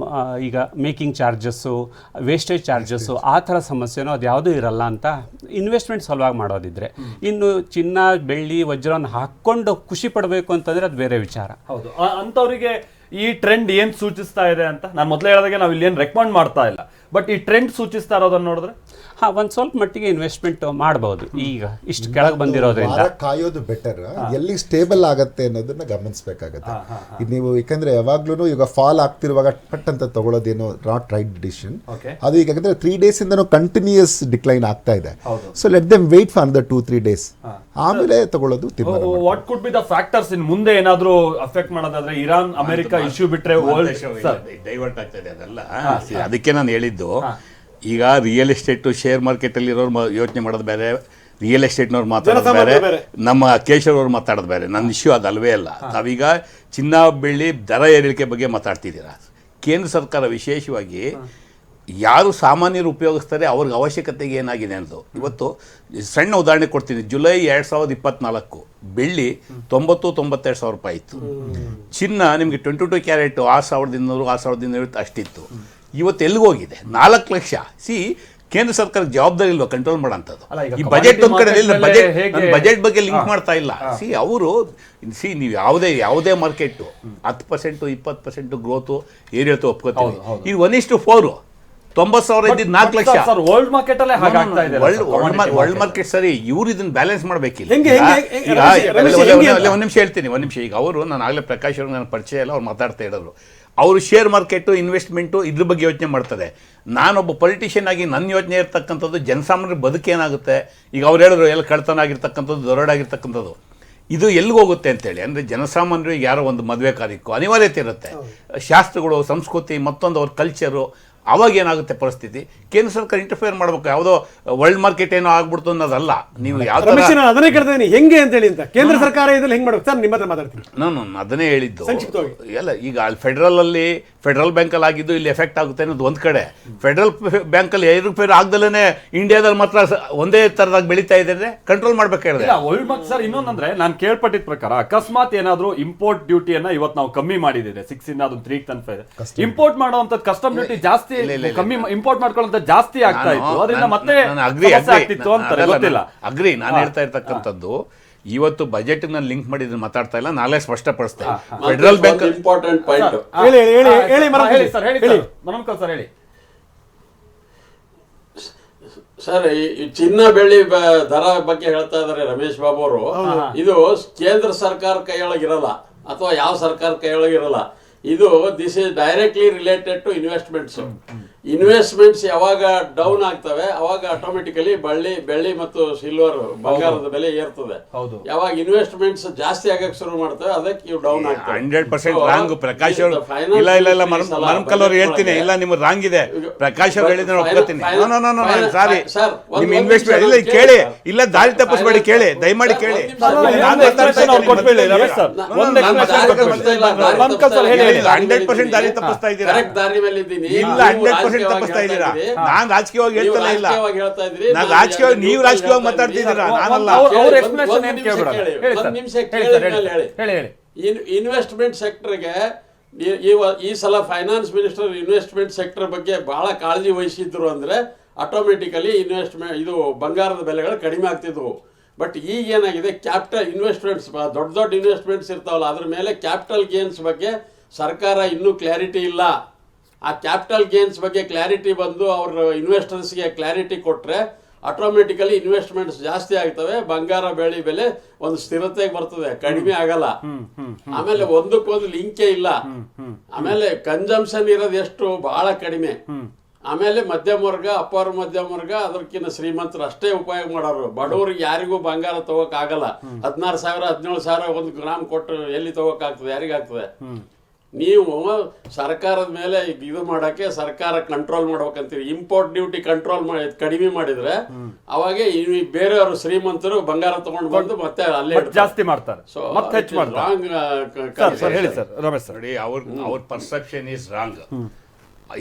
ಈಗ ಮೇಕಿಂಗ್ ಚಾರ್ಜಸ್ಸು, ವೇಸ್ಟೇಜ್ ಚಾರ್ಜಸ್ಸು, ಆ ಥರ ಸಮಸ್ಯೆನೋ ಅದು ಯಾವುದೂ ಇರಲ್ಲ ಅಂತ ಇನ್ವೆಸ್ಟ್ಮೆಂಟ್ ಸಲುವಾಗಿ ಮಾಡೋದಿದ್ರೆ. ಇನ್ನು ಚಿನ್ನ ಬೆಳ್ಳಿ ವಜ್ರವನ್ನು ಹಾಕ್ಕೊಂಡು ಖುಷಿ ಪಡಬೇಕು ಅಂತಂದರೆ ಅದು ಬೇರೆ ವಿಚಾರ. ಹೌದು, ಅಂಥವರಿಗೆ ಈ ಟ್ರೆಂಡ್ ಏನ್ ಸೂಚಿಸ್ತಾ ಇದೆ ಅಂತ ನಾನು ಮೊದಲೇ ಹೇಳಿದಾಗೆ ನಾವು ಇಲ್ಲಿ ಏನು ರೆಕಮೆಂಡ್ ಮಾಡ್ತಾ ಇಲ್ಲ. ಬಟ್ ಈ ಟ್ರೆಂಡ್ ಸೂಚಿಸ್ತಾ ಇರೋದನ್ನ ನೋಡಿದ್ರೆ ಒಂದು ಸ್ವಲ್ಪ ಮಟ್ಟಿಗೆ ಇನ್ವೆಸ್ಟ್ಮೆಂಟ್ ಮಾಡಬಹುದು. ಈಗ ಇಷ್ಟು ಕೆಳಗೆ ಬಂದಿರೋದ್ರಿಂದ ಕಾಯೋದು ಬೆಟರ್. ಎಲ್ಲಿ ಸ್ಟೇಬಲ್ ಆಗತ್ತೆ ಅನ್ನೋದನ್ನ ಗಮನಿಸಬೇಕಾಗತ್ತೆ. ಇದು ನೀವು ಯಾಕಂದ್ರೆ ಯಾವಾಗ್ಲೂ ಈಗ ಫಾಲ್ ಆಗ್ತಿರುವಾಗ ಪಟ್ ಅಂತ ತಗೊಳ್ಳೋದೇನೋ ನಾಟ್ ರೈಟ್ ಡಿಸಿಷನ್. ಅದು ಈಗ 3 days ಇಂದನೂ ಕಂಟಿನ್ಯೂಸ್ ಡಿಕ್ಲೈನ್ ಆಗ್ತಾ ಇದೆ. So let them wait for the 2-3 days, ಆಮೇಲೆ ತಗೊಳ್ಳೋದು ತೀರ್ಮಾನ. What could be the factors in ಮುಂದೆ ಏನಾದ್ರೂ ಅಫೆಕ್ಟ್ ಮಾಡೋದಾದ್ರೆ? ಇರಾನ್ ಅಮೆರಿಕ ಇಶ್ಯೂ ಬಿಟ್ರೆ ಡೈವರ್ಟ್ ಆಗ್ತದೆ ಅದೆಲ್ಲ. ಅದಕ್ಕೆ ನಾನು ಹೇಳಿದ್ದು, ಈಗ ರಿಯಲ್ ಎಸ್ಟೇಟು ಶೇರ್ ಮಾರ್ಕೆಟಲ್ಲಿ ಇರೋರು ಯೋಚನೆ ಮಾಡೋದು ಬೇರೆ, ರಿಯಲ್ ಎಸ್ಟೇಟ್ನವ್ರು ಮಾತಾಡೋದು ಬೇರೆ, ನಮ್ಮ ಕೇಶವ್ ಅವ್ರು ಮಾತಾಡೋದು ಬೇರೆ. ನನ್ನ ಇಶ್ಯೂ ಅದಲ್ವೇ ಅಲ್ಲ. ನಾವೀಗ ಚಿನ್ನ ಬೆಳ್ಳಿ ದರ ಏರಿಕೆ ಬಗ್ಗೆ ಮಾತಾಡ್ತಿದ್ದೀರಾ. ಕೇಂದ್ರ ಸರ್ಕಾರ ವಿಶೇಷವಾಗಿ ಯಾರು ಸಾಮಾನ್ಯರು ಉಪಯೋಗಿಸ್ತಾರೆ ಅವ್ರಿಗೆ ಅವಶ್ಯಕತೆಗೆ ಏನಾಗಿದೆ ಅನ್ನೋದು. ಇವತ್ತು ಸಣ್ಣ ಉದಾಹರಣೆ ಕೊಡ್ತೀನಿ. ಜುಲೈ 2024 ಬೆಳ್ಳಿ 90-92 ರೂಪಾಯಿ ಇತ್ತು. ಚಿನ್ನ ನಿಮಗೆ 22 ಕ್ಯಾರೆಟ್ 6200 6250 ಅಷ್ಟಿತ್ತು. ಇವತ್ತು ಎಲ್ಲಿಗೋಗಿದೆ? 4 ಲಕ್ಷ. ಕೇಂದ್ರ ಸರ್ಕಾರಕ್ಕೆ ಜವಾಬ್ದಾರಿ ಇಲ್ವಾ ಕಂಟ್ರೋಲ್ ಮಾಡೋಂಥದ್ದು? ಈ ಬಜೆಟ್ ಒಂದು ಕಡೆ ಬಜೆಟ್ ಬಗ್ಗೆ ಲಿಂಕ್ ಮಾಡ್ತಾ ಇಲ್ಲ. ಅವರು ನೀವು ಯಾವುದೇ ಮಾರ್ಕೆಟ್ 10% 20% ಗ್ರೋತು ಏರಿಯಾತು ಒಪ್ಕೋತೀವಿ. ಈಗ 1:4 90,000 ಇದ್ದಿದ್ದು 4 ಲಕ್ಷ. ವರ್ಲ್ಡ್ ಮಾರ್ಕೆಟ್ ಅಲ್ಲೇ ಹಾಗಾಗ್ತಾ ಇದೆ. ವರ್ಲ್ಡ್ ಮಾರ್ಕೆಟ್ ಸರಿ, ಇವ್ರು ಇದನ್ನ ಬ್ಯಾಲೆನ್ಸ್ ಮಾಡ್ಬೇಕಿಲ್ಲ. ಒಂದ್ ನಿಮಿಷ ಹೇಳ್ತೀನಿ. ಈಗ ಅವರು, ನಾನು ಆಗ್ಲೇ ಪ್ರಕಾಶ್ ಅವ್ರಿಗೆ ನನ್ನ ಪರಿಚಯ ಇಲ್ಲ, ಅವ್ರು ಮಾತಾಡ್ತಾ ಇರೋರು. ಅವರು ಶೇರ್ ಮಾರ್ಕೆಟು ಇನ್ವೆಸ್ಟ್ಮೆಂಟು ಇದ್ರ ಬಗ್ಗೆ ಯೋಚನೆ ಮಾಡ್ತಾರೆ. ನಾನೊಬ್ಬ ಪೊಲಿಟಿಷಿಯನ್ ಆಗಿ ನನ್ನ ಯೋಚನೆ ಇರ್ತಕ್ಕಂಥದ್ದು ಜನಸಾಮಾನ್ಯರ ಬದುಕೇನಾಗುತ್ತೆ. ಈಗ ಅವ್ರು ಹೇಳಿದ್ರು ಎಲ್ಲ ಕಳ್ತನ ಆಗಿರ್ತಕ್ಕಂಥದ್ದು, ದರೋಡಾಗಿರ್ತಕ್ಕಂಥದ್ದು, ಇದು ಎಲ್ಲಿಗೆ ಹೋಗುತ್ತೆ ಅಂತೇಳಿ. ಅಂದರೆ ಜನಸಾಮಾನ್ಯರಿಗೆ ಯಾರೋ ಒಂದು ಮದುವೆ ಕಾರ್ಯಕ್ಕೂ ಅನಿವಾರ್ಯತೆ ಇರುತ್ತೆ. ಶಾಸ್ತ್ರಗಳು, ಸಂಸ್ಕೃತಿ, ಮತ್ತೊಂದು ಅವ್ರ ಕಲ್ಚರು, ಅವಾಗ ಏನಾಗುತ್ತೆ ಪರಿಸ್ಥಿತಿ? ಕೇಂದ್ರ ಸರ್ಕಾರ ಇಂಟರ್ಫಿಯರ್ ಮಾಡಬೇಕು. ಯಾವುದೋ ವರ್ಲ್ಡ್ ಮಾರ್ಕೆಟ್ ಏನೋ ಆಗ್ಬಿಡ್ತು ಅನ್ನೋದಲ್ಲ. ನೀವು ಯಾವ ಅದನ್ನೇ ಕೇಳ್ತೀನಿ ಹೆಂಗೆ ಅಂತೇಳಿ ಅಂತ. ಕೇಂದ್ರ ಸರ್ಕಾರ ಇದ್ರಲ್ಲಿ ಹೆಂಗೆ ಮಾಡ್ಬೇಕು ಸರ್? ನಿಮ್ಮ ಹತ್ರ ಮಾತಾಡ್ತೀನಿ. ನಾನು ಅದನ್ನೇ ಹೇಳಿದ್ದು. ಎಲ್ಲ ಈಗ ಫೆಡರಲ್ ಬ್ಯಾಂಕಲ್ಲಿ ಆಗಿದ್ದು ಇಲ್ಲಿ ಎಫೆಕ್ಟ್ ಆಗುತ್ತೆ ಅನ್ನೋದು ಒಂದು ಕಡೆ. ಫೆಡರಲ್ ಬ್ಯಾಂಕಲ್ಲಿ ಏರುಪೇರು ಆಗ್ದಲೇ ಇಂಡಿಯಾದಲ್ಲಿ ಮಾತ್ರ ಒಂದೇ ತರದಾಗ ಬೆಳೀತಾ ಇದೆ. ಕಂಟ್ರೋಲ್ ಮಾಡ್ಬೇಕಾಗಿದೆ. World market sir. ಇನ್ನೊಂದಂದ್ರೆ ನಾನು ಕೇಳ್ಪಟ್ಟಿದ ಪ್ರಕಾರ ಅಕಸ್ಮಾತ್ ಏನಾದ್ರು ಇಂಪೋರ್ಟ್ ಡ್ಯೂಟಿಯನ್ನ ಇವತ್ತು ನಾವು ಕಮ್ಮಿ ಮಾಡಿದ್ದೇವೆ 6 ಇಂದ ಅದು 3 ತನಕ. ಇಂಪೋರ್ಟ್ ಮಾಡುವಂತ ಕಸ್ಟಮ್ ಡ್ಯೂಟಿ ಜಾಸ್ತಿ ಕಮ್ಮಿ, ಇಂಪೋರ್ಟ್ ಮಾಡ್ಕೊಳ್ಳೋ ಜಾಸ್ತಿ ಆಗ್ತಾ ಇತ್ತು. ಅದರಿಂದ ಮತ್ತೆ ಆಗ್ತಿತ್ತು ಅಂತಾರೆ, ಗೊತ್ತಿಲ್ಲ. ಅಗ್ರಿ. ನಾನು ಹೇಳ್ತಾ ಇರ್ತಕ್ಕಂಥದ್ದು ಇವತ್ತು ಬಜೆಟ್ ನಾನು ಲಿಂಕ್ ಮಾಡಿ ಮಾತಾಡ್ತಾ ಇಲ್ಲ, ನಾಳೆ ಸ್ಪಷ್ಟಪಡಿಸ್ತೇನೆ. Federal bank important point. ಹೇಳಿ ಸರ್, ಹೇಳಿ. ಸರ್, ಈ ಚಿನ್ನ ಬೆಳ್ಳಿ ದರ ಬಗ್ಗೆ ಹೇಳ್ತಾ ಇದಾರೆ ರಮೇಶ್ ಬಾಬು ಅವರು. ಇದು ಕೇಂದ್ರ ಸರ್ಕಾರ ಕೈಯೊಳಗಿರಲ್ಲ ಅಥವಾ ಯಾವ ಸರ್ಕಾರ ಕೈಯೊಳಗಿರಲ್ಲ. ಇದು this is directly related to investments ಯಾವಾಗ ಡೌನ್ ಆಗ್ತವೆ ಅವಾಗ ಆಟೋಮೆಟಿಕಲಿ ಬೆಳ್ಳಿ ಮತ್ತು ಸಿಲ್ವರ್ ಬಂಗಾರದ ಬೆಲೆ ಏರ್ತದೆ. ಯಾವಾಗ ಇನ್ವೆಸ್ಟ್ಮೆಂಟ್ಸ್ ಜಾಸ್ತಿ ಆಗಕ್ಕೆ ಶುರು ಮಾಡ್ತವೆ ಅದಕ್ಕೆ ಇವು ಡೌನ್ ಆಗ್ತವೆ. 100% ರಾಂಗ್. ಪ್ರಕಾಶ್ ಅವರು ಇಲ್ಲ ಮರಮ್ಕಲ್ ಅವ್ರು ಹೇಳ್ತೀನಿ, ಇಲ್ಲ ನಿಮ್ಗೆ ರಾಂಗ್ ಇದೆ. ಪ್ರಕಾಶ್ ಅವ್ರು ಹೇಳಿದ್ರೆ ಒಪ್ಕೋತೀನಿ. ಸಾರಿ, ನಿಮ್ ಇನ್ವೆಸ್ಟ್ಮೆಂಟ್ ಇಲ್ಲ ಕೇಳಿ, ಇಲ್ಲ ದಾರಿ ತಪ್ಪಿಸ್ಬೇಡಿ, ಕೇಳಿ, ದಯಮಾಡಿ ಕೇಳಿ. 100% ದಾರಿ ತಪ್ಪಿಸ್ತಾ ಇದ್ದೀರಾ? ದಾರಿ ಮೇಲೆ ಇದ್ದೀನಿ. ಇಲ್ಲ, 100% ತಪ್ಪಿಸ್ತಾ ಇದ್ದೀರಾ. ನಾನ್ ರಾಜಕೀಯವಾಗಿ ಹೇಳ್ತಾನೆ ಇಲ್ಲ. ನಾನು ರಾಜಕೀಯವಾಗಿ, ನೀವು ರಾಜಕೀಯವಾಗಿ ಮಾತಾಡ್ತಿದ್ದೀರಾ, ನಾನಲ್ಲ. ಇನ್ವೆಸ್ಟ್ಮೆಂಟ್ ಸೆಕ್ಟರ್ಗೆ ಈ ಸಲ ಫೈನಾನ್ಸ್ ಮಿನಿಸ್ಟರ್ ಇನ್ವೆಸ್ಟ್ಮೆಂಟ್ ಸೆಕ್ಟರ್ ಬಗ್ಗೆ ಬಹಳ ಕಾಳಜಿ ವಹಿಸಿದ್ರು. ಅಂದ್ರೆ ಆಟೋಮೆಟಿಕಲಿ ಇದು ಬಂಗಾರದ ಬೆಲೆಗಳು ಕಡಿಮೆ ಆಗ್ತಿದ್ವು. ಬಟ್ ಈಗ ಏನಾಗಿದೆ, ಕ್ಯಾಪಿಟಲ್ ಇನ್ವೆಸ್ಟ್ಮೆಂಟ್ಸ್, ದೊಡ್ಡ ಇನ್ವೆಸ್ಟ್ಮೆಂಟ್ಸ್ ಇರ್ತಾವಲ್ಲ, ಅದ್ರ ಮೇಲೆ ಕ್ಯಾಪಿಟಲ್ ಗೇನ್ಸ್ ಬಗ್ಗೆ ಸರ್ಕಾರ ಇನ್ನೂ ಕ್ಲಾರಿಟಿ ಇಲ್ಲ. ಆ ಕ್ಯಾಪಿಟಲ್ ಗೇನ್ಸ್ ಬಗ್ಗೆ ಕ್ಲಾರಿಟಿ ಬಂದು ಅವ್ರ ಇನ್ವೆಸ್ಟರ್ಸ್ಗೆ ಕ್ಲಾರಿಟಿ ಕೊಟ್ಟರೆ ಆಟೋಮೆಟಿಕಲಿ ಇನ್ವೆಸ್ಟ್ಮೆಂಟ್ಸ್ ಜಾಸ್ತಿ ಆಗ್ತವೆ. ಬಂಗಾರ ಬೆಳ್ಳಿ ಬೆಲೆ ಒಂದು ಸ್ಥಿರತೆಗೆ ಬರ್ತದೆ, ಕಡಿಮೆ ಆಗಲ್ಲ. ಆಮೇಲೆ ಒಂದಕ್ಕೊಂದು ಲಿಂಕೇ ಇಲ್ಲ. ಆಮೇಲೆ ಕನ್ಸಂಪ್ಷನ್ ಇರೋದು ಎಷ್ಟು ಬಹಳ ಕಡಿಮೆ. ಆಮೇಲೆ ಮಧ್ಯಮ ವರ್ಗ, ಅಪ್ಪರ್ ಮಧ್ಯಮ ವರ್ಗ, ಅದಕ್ಕಿಂತ ಶ್ರೀಮಂತರು ಅಷ್ಟೇ ಉಪಯೋಗ ಮಾಡೋರು. ಬಡವರಿಗೆ ಯಾರಿಗೂ ಬಂಗಾರ ತಗೋಕ್ ಆಗಲ್ಲ. 16,000 17,000 1 ಗ್ರಾಮ್ ಕೊಟ್ಟು ಎಲ್ಲಿ ತಗೋಕ್ ಆಗ್ತದೆ? ಯಾರಿಗಾಗ್ತದೆ? ನೀವು ಸರ್ಕಾರದ ಮೇಲೆ ಇದು ಮಾಡಕ್ಕೆ ಸರ್ಕಾರ ಕಂಟ್ರೋಲ್ ಮಾಡ್ಬೇಕಂತೀರಿ. ಇಂಪೋರ್ಟ್ ಡ್ಯೂಟಿ ಕಂಟ್ರೋಲ್ ಕಡಿಮೆ ಮಾಡಿದ್ರೆ ಅವಾಗ ಬೇರೆಯವರು ಶ್ರೀಮಂತರು ಬಂಗಾರ ತಗೊಂಡು ಬಂದು ಮತ್ತೆ ಅಲ್ಲೇ ಜಾಸ್ತಿ ಮಾಡ್ತಾರೆ, ಮತ್ತೆ ಹೆಚ್ಚು ಮಾಡ್ತಾರೆ. ಹೇಳಿ ಸರ್ ರಮೇಶ್ ಸರ್. ನೋಡಿ, ಅವ್ರ ಪರ್ಸೆಪ್ಷನ್ ಈಸ್ ರಾಂಗ್.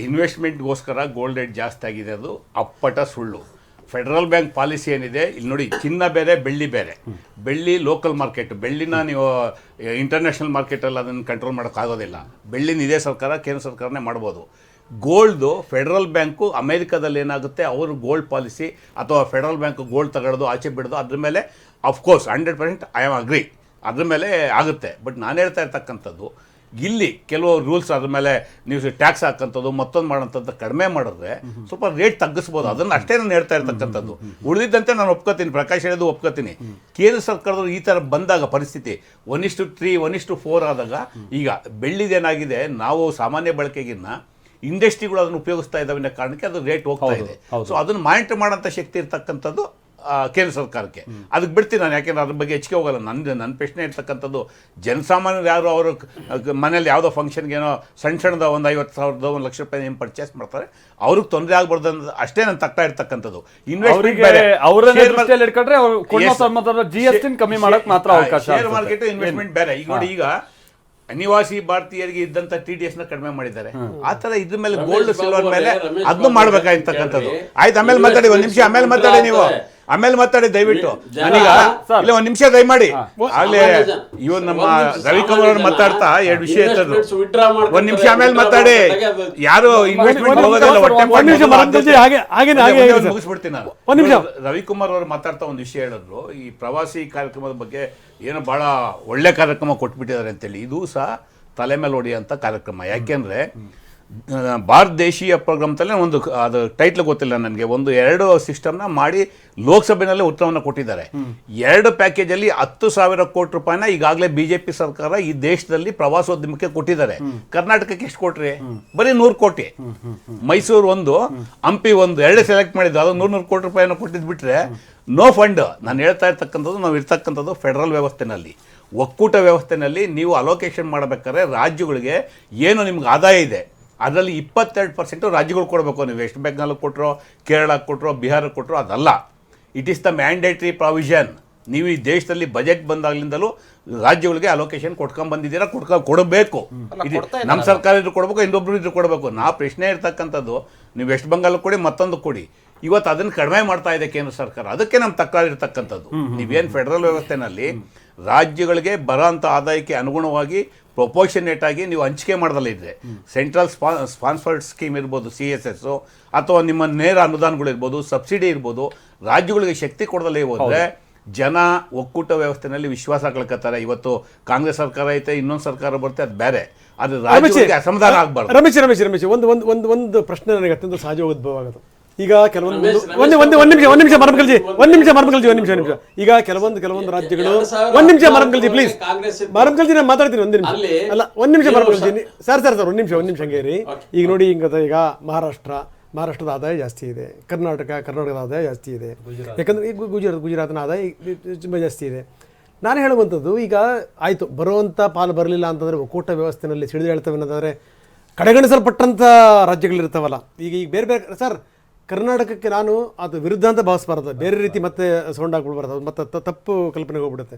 ಇನ್ವೆಸ್ಟ್ಮೆಂಟ್ಗೋಸ್ಕರ ಗೋಲ್ಡ್ ರೇಟ್ ಜಾಸ್ತಿ ಆಗಿದೆ, ಅದು ಅಪ್ಪಟ ಸುಳ್ಳು. ಫೆಡರಲ್ ಬ್ಯಾಂಕ್ ಪಾಲಿಸಿ ಏನಿದೆ ಇಲ್ಲಿ ನೋಡಿ, ಚಿನ್ನ ಬೇರೆ, ಬೆಳ್ಳಿ ಬೇರೆ. ಬೆಳ್ಳಿ ಲೋಕಲ್ ಮಾರ್ಕೆಟ್, ಬೆಳ್ಳಿನ ನೀವು ಇಂಟರ್ನ್ಯಾಷನಲ್ ಮಾರ್ಕೆಟಲ್ಲಿ ಅದನ್ನು ಕಂಟ್ರೋಲ್ ಮಾಡೋಕ್ಕಾಗೋದಿಲ್ಲ. ಬೆಳ್ಳಿನ ಇದೇ ಸರ್ಕಾರ, ಕೇಂದ್ರ ಸರ್ಕಾರನೇ ಮಾಡ್ಬೋದು. ಗೋಲ್ಡು ಫೆಡರಲ್ ಬ್ಯಾಂಕು ಅಮೇರಿಕಾದಲ್ಲಿ ಏನಾಗುತ್ತೆ, ಅವರು ಗೋಲ್ಡ್ ಪಾಲಿಸಿ ಅಥವಾ ಫೆಡರಲ್ ಬ್ಯಾಂಕ್ ಗೋಲ್ಡ್ ತಗೊಳ್ಳೋದು, ಆಚೆ ಬಿಡೋದು, ಅದ್ರ ಮೇಲೆ ಅಫ್ಕೋರ್ಸ್ 100% ಐ ಆಮ್ ಅಗ್ರಿ, ಅದ್ರ ಮೇಲೆ ಆಗುತ್ತೆ. ಬಟ್ ನಾನು ಹೇಳ್ತಾ ಇರ್ತಕ್ಕಂಥದ್ದು, ಇಲ್ಲಿ ಕೆಲವು ರೂಲ್ಸ್, ಅದ್ರ ಮೇಲೆ ನೀವು ಟ್ಯಾಕ್ಸ್ ಹಾಕೋಂಥದ್ದು, ಮತ್ತೊಂದು ಮಾಡೋಂಥದ್ದು ಕಡಿಮೆ ಮಾಡಿದ್ರೆ ಸ್ವಲ್ಪ ರೇಟ್ ತಗ್ಗಿಸ್ಬೋದು. ಅದನ್ನು ಅಷ್ಟೇ ನಾನು ಹೇಳ್ತಾ ಇರ್ತಕ್ಕಂಥದ್ದು. ಉಳಿದಿದ್ದಂತೆ ನಾನು ಒಪ್ಕೋತೀನಿ, ಪ್ರಕಾಶ್ ಹೇಳೋದು ಒಪ್ಕೋತೀನಿ. ಕೇಂದ್ರ ಸರ್ಕಾರದವರು ಈ ಥರ ಬಂದಾಗ ಪರಿಸ್ಥಿತಿ 1:3 1:4 ಆದಾಗ, ಈಗ ಬೆಳ್ಳಿದೇನಾಗಿದೆ, ನಾವು ಸಾಮಾನ್ಯ ಬಳಕೆಗಿನ್ನ ಇಂಡಸ್ಟ್ರಿಗಳು ಅದನ್ನು ಉಪಯೋಗಿಸ್ತಾ ಇದ್ದಾವೆ ಅನ್ನೋ ಕಾರಣಕ್ಕೆ ಅದು ರೇಟ್ ಹೋಗ್ತಾ ಇದೆ. ಸೊ ಅದನ್ನು ಮಾನಿಟರ್ ಮಾಡೋಂಥ ಶಕ್ತಿ ಇರ್ತಕ್ಕಂಥದ್ದು ಕೇಂದ್ರ ಸರ್ಕಾರಕ್ಕೆ. ಅದಕ್ಕೆ ಬಿಡ್ತೀನಿ ನಾನು, ಯಾಕೆಂದ್ರೆ ಅದ್ರ ಬಗ್ಗೆ ಹೆಚ್ಚಿಗೆ ಹೋಗಲ್ಲ. ನನ್ನ ಪ್ರಶ್ನೆ ಇರ್ತಕ್ಕಂಥದ್ದು ಜನಸಾಮಾನ್ಯರು ಯಾರು ಅವರು ಮನೇಲಿ ಯಾವುದೋ ಫಂಕ್ಷನ್ಗೆ ಏನೋ ಸಣ್ಣದ ಒಂದು 50,000 1 ಲಕ್ಷ ರೂಪಾಯಿ ಏನು ಪರ್ಚೇಸ್ ಮಾಡ್ತಾರೆ, ಅವ್ರಿಗೆ ತೊಂದರೆ ಆಗ್ಬಾರ್ದು ಅನ್ನೋದು ಅಷ್ಟೇ ನಾನು ತಗ್ತಾ ಇರ್ತಕ್ಕಂಥದ್ದು. ಇನ್ವೆಸ್ಟ್ಮೆಂಟ್ ಬೇರೆ, GST ಕಮ್ಮಿ ಮಾಡಕ್ ಮಾತ್ರ ಅವಕಾಶ. ಶೇರ್ ಮಾರ್ಕೆಟ್ ಇನ್ವೆಸ್ಟ್ಮೆಂಟ್ ಬೇರೆ. ಈಗ ನೋಡಿ, ಈಗ ಅನಿವಾಸಿ ಭಾರತೀಯರಿಗೆ ಇದ್ದಂತ TDS ನ ಕಡಿಮೆ ಮಾಡಿದ್ದಾರೆ. ಆ ತರ ಇದ್ರ ಮೇಲೆ ಗೋಲ್ಡ್ ಸಿಲ್ವರ್ ಮೇಲೆ ಅದನ್ನು ಮಾಡ್ಬೇಕಾಗಿರ್ತಕ್ಕಂಥದ್ದು. ಆಯ್ತು, ಆಮೇಲೆ ಮಾತಾಡಿ, ಒಂದ್ ನಿಮಿಷ ಆಮೇಲೆ ಮಾತಾಡಿ, ನೀವು ಆಮೇಲೆ ಮಾತಾಡಿ ದಯವಿಟ್ಟು. ನಾನೀಗ ಇಲ್ಲ, ಒಂದ್ ನಿಮಿಷ ದಯಮಾಡಿ. ಆಗ್ಲೇ ಇವ್ ನಮ್ಮ ರವಿಕುಮಾರ್ ಅವರು ಮಾತಾಡ್ತಾ 2 ವಿಷಯ ಎತ್ತದ್ರು. ಒಂದ್ ನಿಮಿಷ ಆಮೇಲೆ ಮಾತಾಡಿ. ಯಾರು ಇನ್ವೆಸ್ಟ್ಮೆಂಟ್ ಹೋಗೋದಿಲ್ಲ, ಮುಗಿಸ್ಬಿಡ್ತೀನಿ ನಾನು. ರವಿಕುಮಾರ್ ಅವರು ಮಾತಾಡ್ತಾ ಒಂದು ವಿಷಯ ಹೇಳಿದ್ರು, ಈ ಪ್ರವಾಸಿ ಕಾರ್ಯಕ್ರಮದ ಬಗ್ಗೆ ಏನೋ ಬಹಳ ಒಳ್ಳೆ ಕಾರ್ಯಕ್ರಮ ಕೊಟ್ಬಿಟ್ಟಿದ್ದಾರೆ ಅಂತೇಳಿ. ಇದು ಸಹ ತಲೆ ಮೇಲೆ ಹೊಡೆಯುವಂಥ ಕಾರ್ಯಕ್ರಮ. ಯಾಕೆಂದ್ರೆ ಭಾರತ ದೇಶೀಯ ಪ್ರೋಗ್ರಾಮ್ ತಲೆ ಒಂದು, ಅದು ಟೈಟ್ಲ್ ಗೊತ್ತಿಲ್ಲ ನನಗೆ, 2 ಸಿಸ್ಟಮ್ನ ಮಾಡಿ ಲೋಕಸಭೆನಲ್ಲೇ ಉತ್ತರವನ್ನು ಕೊಟ್ಟಿದ್ದಾರೆ. 2 ಪ್ಯಾಕೇಜಲ್ಲಿ 10,000 ಕೋಟಿ ರೂಪಾಯಿನ ಈಗಾಗಲೇ BJP ಸರ್ಕಾರ ಈ ದೇಶದಲ್ಲಿ ಪ್ರವಾಸೋದ್ಯಮಕ್ಕೆ ಕೊಟ್ಟಿದ್ದಾರೆ. ಕರ್ನಾಟಕಕ್ಕೆ ಎಷ್ಟು ಕೊಟ್ರಿ? ಬರೀ 100 ಕೋಟಿ. ಮೈಸೂರು 1, ಹಂಪಿ 1, 2 ಸೆಲೆಕ್ಟ್ ಮಾಡಿದ್ದು, ಅದು 100 ಕೋಟಿ ರೂಪಾಯಿನ ಕೊಟ್ಟಿದ್ದು ಬಿಟ್ರೆ ನೋ ಫಂಡ್. ನಾನು ಹೇಳ್ತಾ ಇರ್ತಕ್ಕಂಥದ್ದು, ನಾವು ಇರ್ತಕ್ಕಂಥದ್ದು ಫೆಡರಲ್ ವ್ಯವಸ್ಥೆನಲ್ಲಿ, ಒಕ್ಕೂಟ ವ್ಯವಸ್ಥೆನಲ್ಲಿ. ನೀವು ಅಲೋಕೇಶನ್ ಮಾಡಬೇಕಾದ್ರೆ ರಾಜ್ಯಗಳಿಗೆ ಏನು ನಿಮ್ಗೆ ಆದಾಯ ಇದೆ ಅದರಲ್ಲಿ 22% ರಾಜ್ಯಗಳು ಕೊಡಬೇಕು. ನೀವು ವೆಸ್ಟ್ ಬೆಂಗಾಲ್ ಕೊಟ್ಟರೋ, ಕೇರಳಕ್ಕೆ ಕೊಟ್ಟರೋ, ಬಿಹಾರಕ್ಕೆ ಕೊಟ್ಟರೋ ಅದಲ್ಲ. It is the mandatory provision. ನೀವು ಈ ದೇಶದಲ್ಲಿ ಬಜೆಟ್ ಬಂದಾಗಲಿಂದಲೂ ರಾಜ್ಯಗಳಿಗೆ ಅಲೋಕೇಶನ್ ಕೊಡ್ಕೊಂಡ್ ಬಂದಿದ್ದೀರಾ, ಕೊಡಬೇಕು. ನಮ್ಮ ಸರ್ಕಾರ ಇದ್ರು ಕೊಡಬೇಕು, ಇನ್ನೊಬ್ರು ಇದ್ರು ಕೊಡಬೇಕು. ನಾ ಪ್ರಶ್ನೆ ಇರ್ತಕ್ಕಂಥದ್ದು, ನೀವು ವೆಸ್ಟ್ ಬೆಂಗಾಲ್ ಕೊಡಿ, ಮತ್ತೊಂದು ಕೊಡಿ. ಇವತ್ತು ಅದನ್ನು ಕಡಿಮೆ ಮಾಡ್ತಾ ಇದೆ ಕೇಂದ್ರ ಸರ್ಕಾರ. ಅದಕ್ಕೆ ನಮ್ಮ ತಕ್ಕಾಗಿರ್ತಕ್ಕಂಥದ್ದು. ನೀವೇನು ಫೆಡರಲ್ ವ್ಯವಸ್ಥೆನಲ್ಲಿ ರಾಜ್ಯಗಳಿಗೆ ಬರೋಂಥ ಆದಾಯಕ್ಕೆ ಅನುಗುಣವಾಗಿ ಪ್ರೊಪೋರ್ಷನೇಟ್ ಆಗಿ ನೀವು ಹಂಚಿಕೆ ಮಾಡೋದಲ್ಲ ಇದ್ರೆ, ಸೆಂಟ್ರಲ್ ಸ್ಪಾನ್ಸರ್ಡ್ ಸ್ಕೀಮ್ ಇರ್ಬೋದು, CSS, ಅಥವಾ ನಿಮ್ಮ ನೇರ ಅನುದಾನಗಳಿರ್ಬೋದು, ಸಬ್ಸಿಡಿ ಇರ್ಬೋದು, ರಾಜ್ಯಗಳಿಗೆ ಶಕ್ತಿ ಕೊಡದಲ್ಲೇ ಹೋದ್ರೆ ಜನ ಒಕ್ಕೂಟ ವ್ಯವಸ್ಥೆನಲ್ಲಿ ವಿಶ್ವಾಸ ಕಳ್ಕೊತಾರೆ. ಇವತ್ತು ಕಾಂಗ್ರೆಸ್ ಸರ್ಕಾರ ಐತೆ, ಇನ್ನೊಂದು ಸರ್ಕಾರ ಬರುತ್ತೆ, ಅದು ಬೇರೆ. ಅದು ರಾಜ್ಯಗಳಿಗೆ ಅಸಮಾಧಾನ ಆಗಬಾರ್ದು. ರಮೇಶ್ ಒಂದು ಪ್ರಶ್ನೆ ನನಗೆ ಅತ್ಯಂತ ಸಹಜ ಉದ್ಭವ ಆಗೋದು. ಈಗ ಕೆಲವೊಂದು ಒಂದ್ ನಿಮಿಷ ಮರಮಕಲ್ಜಿ ಈಗ ಕೆಲವೊಂದು ರಾಜ್ಯಗಳು ಒಂದ್ ನಿಮಿಷ ಮರಮಕಲ್ಜಿ ಪ್ಲೀಸ್, ಮರಮಕಲ್ಜಿ ನಾನು ಮಾತಾಡ್ತೀನಿ. ಒಂದ್ ನಿಮಿಷ ಅಲ್ಲ, ಒಂದ್ ನಿಮಿಷ ಮರಮಕಲ್ಜಿ ಸರ್ ಒಂದ್ ನಿಮಿಷ ಹಂಗೇರಿ. ಈಗ ನೋಡಿ, ಈಗ ಮಹಾರಾಷ್ಟ್ರದ ಆದಾಯ ಜಾಸ್ತಿ ಇದೆ, ಕರ್ನಾಟಕದ ಆದಾಯ ಜಾಸ್ತಿ ಇದೆ, ಯಾಕಂದ್ರೆ ಈಗ ಗುಜರಾತ್ನ ಆದಾಯ ತುಂಬ ಜಾಸ್ತಿ ಇದೆ. ನಾನು ಹೇಳುವಂಥದ್ದು, ಈಗ ಆಯಿತು, ಬರುವಂಥ ಪಾಲು ಬರಲಿಲ್ಲ ಅಂತಂದರೆ ಒಕ್ಕೂಟ ವ್ಯವಸ್ಥೆಯಲ್ಲಿ ಸಿಡಿದು ಹೇಳ್ತವೆ ಅನ್ನೋದಾದರೆ ಕಡೆಗಣಿಸಲ್ಪಟ್ಟಂಥ ರಾಜ್ಯಗಳಿರ್ತಾವಲ್ಲ. ಈಗ ಬೇರೆ ಸರ್, ಕರ್ನಾಟಕಕ್ಕೆ ನಾನು ಅದು ವಿರುದ್ಧ ಅಂತ ಭಾವಿಸಬಾರ್ದು, ಬೇರೆ ರೀತಿ ಮತ್ತೆ ಸೌಂಡ್ ಆಗಿಬಿಡ್ಬಾರ್ದು, ಮತ್ತೆ ತಪ್ಪು ಕಲ್ಪನೆಗೆ ಹೋಗ್ಬಿಡುತ್ತೆ.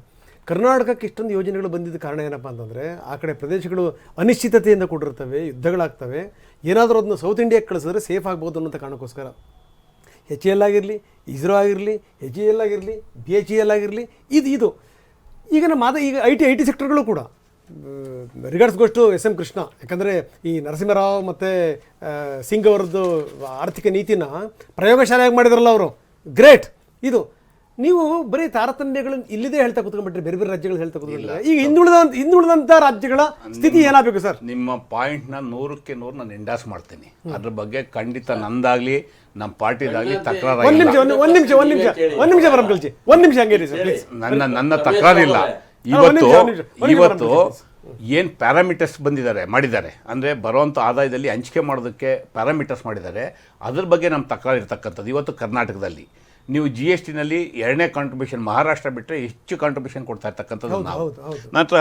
ಕರ್ನಾಟಕಕ್ಕೆ ಇಷ್ಟೊಂದು ಯೋಜನೆಗಳು ಬಂದಿದ್ದ ಕಾರಣ ಏನಪ್ಪ ಅಂತಂದರೆ, ಆ ಕಡೆ ಪ್ರದೇಶಗಳು ಅನಿಶ್ಚಿತತೆಯಿಂದ ಕೂಡಿರ್ತವೆ, ಯುದ್ಧಗಳಾಗ್ತವೆ. ಏನಾದರೂ ಅದನ್ನು ಸೌತ್ ಇಂಡಿಯಾಕ್ಕೆ ಕಳಿಸಿದ್ರೆ ಸೇಫ್ ಆಗ್ಬೋದು ಅನ್ನೋಂಥ ಕಾರಣಕ್ಕೋಸ್ಕರ HAL ಆಗಿರಲಿ, ಇಸ್ರೋ ಆಗಿರಲಿ, HAL ಆಗಿರಲಿ, BHEL ಆಗಿರಲಿ, ಇದು ಈಗ ಈಗ ಐ ಟಿ ಸೆಕ್ಟರ್ಗಳು ಕೂಡ ರಿಗಾರ್ಡ್ಸ್ ಗೋಸ್ಟು SM ಕೃಷ್ಣ. ಯಾಕಂದರೆ ಈ ನರಸಿಂಹರಾವ್ ಮತ್ತು ಸಿಂಗ್ ಅವರದ್ದು ಆರ್ಥಿಕ ನೀತಿನ ಪ್ರಯೋಗಶಾಲೆಯಾಗಿ ಮಾಡಿದ್ರಲ್ಲ ಅವರು, ಗ್ರೇಟ್. ಇದು ನೀವು ಬರೀ ತಾರತಮ್ಯಗಳನ್ನು ಇಲ್ಲಿದೆ ಹೇಳ್ತಾ ಕೂತ್ಕೊಂಡ್ಬಿಟ್ರೆ, ಬೇರೆ ಬೇರೆ ರಾಜ್ಯಗಳು ಹೇಳ್ತಾ ಕೂತ್ಕೊಂಡ್ರೆ ಈಗ ಹಿಂದುಳಿದಂಥ ರಾಜ್ಯಗಳ ಸ್ಥಿತಿ ಏನಾಗಬೇಕು ಸರ್? ನಿಮ್ಮ ಪಾಯಿಂಟ್ನ 100ಕ್ಕೆ 100 ನಾನು ಎಂಡಾಸ್ ಮಾಡ್ತೀನಿ. ಅದ್ರ ಬಗ್ಗೆ ಖಂಡಿತ ನಂದಾಗ್ಲಿ ನಮ್ಮ ಪಾರ್ಟಿದಾಗ್ಲಿ ತಕರಾರು ಒಂದ್ ನಿಮಿಷ ಬರಂಕಲ್ಜಿ, ಒಂದ್ ನಿಮಿಷ ಹಂಗೇರಿ ಸರ್ ಪ್ಲೀಸ್. ನನ್ನ ತಕರಾರಿಲ್ಲ. ಇವತ್ತು ಏನು ಪ್ಯಾರಾಮೀಟರ್ಸ್ ಮಾಡಿದ್ದಾರೆ ಅಂದರೆ ಬರುವಂಥ ಆದಾಯದಲ್ಲಿ ಹಂಚಿಕೆ ಮಾಡೋದಕ್ಕೆ ಪ್ಯಾರಾಮೀಟರ್ಸ್ ಮಾಡಿದ್ದಾರೆ. ಅದ್ರ ಬಗ್ಗೆ ನಮ್ಮ ತಕರಾರು ಇರ್ತಕ್ಕಂಥದ್ದು. ಇವತ್ತು ಕರ್ನಾಟಕದಲ್ಲಿ ನೀವು GSTನಲ್ಲಿ 2ನೇ ಕಾಂಟ್ರಿಬ್ಯೂಷನ್ ಮಹಾರಾಷ್ಟ್ರ ಬಿಟ್ಟರೆ ಹೆಚ್ಚು ಕಾಂಟ್ರಿಬ್ಯೂಷನ್ ಕೊಡ್ತಾ ಇರ್ತಕ್ಕಂಥದ್ದು ನಾವು. ನಂತರ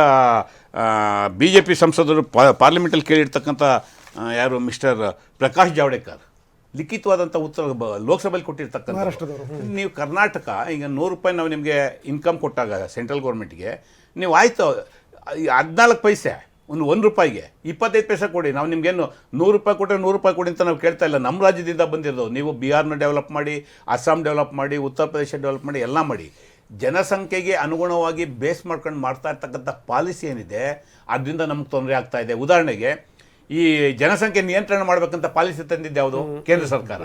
BJP ಸಂಸದರು ಪಾರ್ಲಿಮೆಂಟಲ್ಲಿ ಕೇಳಿರ್ತಕ್ಕಂಥ ಯಾರು ಮಿಸ್ಟರ್ ಪ್ರಕಾಶ್ ಜಾವಡೇಕರ್ ಲಿಖಿತವಾದಂಥ ಉತ್ತರ ಲೋಕಸಭೆಯಲ್ಲಿ ಕೊಟ್ಟಿರ್ತಕ್ಕಂಥ. ನೀವು ಕರ್ನಾಟಕ ಈಗ 100 ರೂಪಾಯಿ ನಾವು ನಿಮಗೆ ಇನ್ಕಮ್ ಕೊಟ್ಟಾಗ ಸೆಂಟ್ರಲ್ ಗೌರ್ಮೆಂಟ್ಗೆ, ನೀವು ಆಯಿತು 14 ಪೈಸೆ ಒಂದು ರೂಪಾಯಿಗೆ 25 ಪೈಸೆ ಕೊಡಿ, ನಾವು ನಿಮ್ಗೇನು 100 ರೂಪಾಯಿ ಕೊಟ್ಟರೆ 100 ರೂಪಾಯಿ ಕೊಡಿ ಅಂತ ನಾವು ಕೇಳ್ತಾ ಇಲ್ಲ. ನಮ್ಮ ರಾಜ್ಯದಿಂದ ಬಂದಿರೋದು. ನೀವು ಬಿಹಾರ್ನ ಡೆವಲಪ್ ಮಾಡಿ, ಅಸ್ಸಾಂ ಡೆವಲಪ್ ಮಾಡಿ, ಉತ್ತರ ಪ್ರದೇಶ ಡೆವಲಪ್ ಮಾಡಿ, ಎಲ್ಲ ಮಾಡಿ. ಜನಸಂಖ್ಯೆಗೆ ಅನುಗುಣವಾಗಿ ಬೇಸ್ ಮಾಡ್ಕೊಂಡು ಮಾಡ್ತಾ ಇರ್ತಕ್ಕಂಥ ಪಾಲಿಸಿ ಏನಿದೆ ಅದರಿಂದ ನಮ್ಗೆ ತೊಂದರೆ ಆಗ್ತಾ ಇದೆ. ಉದಾಹರಣೆಗೆ ಈ ಜನಸಂಖ್ಯೆ ನಿಯಂತ್ರಣ ಮಾಡ್ಬೇಕಂತ ಪಾಲಿಸಿ ತಂದಿದ್ದು ಯಾವುದು? ಕೇಂದ್ರ ಸರ್ಕಾರ.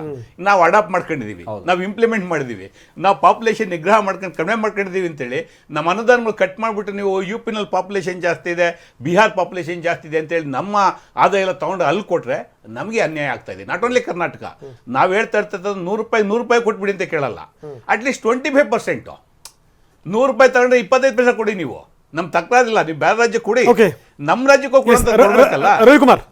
ನಾವು ಅಡಾಪ್ಟ್ ಮಾಡ್ಕೊಂಡಿದ್ದೀವಿ, ನಾವು ಇಂಪ್ಲಿಮೆಂಟ್ ಮಾಡಿದ್ದೀವಿ, ನಾವು ಪಾಪ್ಯುಲೇಷನ್ ನಿಗ್ರಹ ಮಾಡ್ಕೊಂಡು ಕಡಿಮೆ ಮಾಡ್ಕೊಂಡಿದ್ದೀವಿ ಅಂತೇಳಿ ನಮ್ಮ ಅನುದಾನಗಳು ಕಟ್ ಮಾಡಿಬಿಟ್ಟು ನೀವು UPನಲ್ಲಿ ಪಾಪ್ಯುಲೇಷನ್ ಜಾಸ್ತಿ ಇದೆ, ಬಿಹಾರ್ ಪಾಪ್ಯುಲೇಷನ್ ಜಾಸ್ತಿ ಇದೆ ಅಂತೇಳಿ ನಮ್ಮ ಆದಾಯ ಎಲ್ಲ ತೊಗೊಂಡು ಅಲ್ಲಿ ಕೊಟ್ಟರೆ ನಮಗೆ ಅನ್ಯಾಯ ಆಗ್ತಾ ಇದೆ. Not only Karnataka. ನಾವು ಹೇಳ್ತಾ ಇರ್ತದ್ದು 100 ರೂಪಾಯಿ ಕೊಟ್ಬಿಡಿ ಅಂತ ಕೇಳಲ್ಲ. ಅಟ್ಲೀಸ್ಟ್ 25%. 100 ರೂಪಾಯಿ ತಗೊಂಡ್ರೆ 25 ಪೈಸೆ ಕೊಡಿ. ನೀವು ನಮ್ಮ ತಕರಾರಿಲ್ಲ, ನೀವು ಬೇರೆ ರಾಜ್ಯ ಕೊಡಿ, ನಮ್ಮ ರಾಜ್ಯಕ್ಕೂ ಕೊಡಬೇಕಲ್ಲ. ರವಿಕುಮಾರ್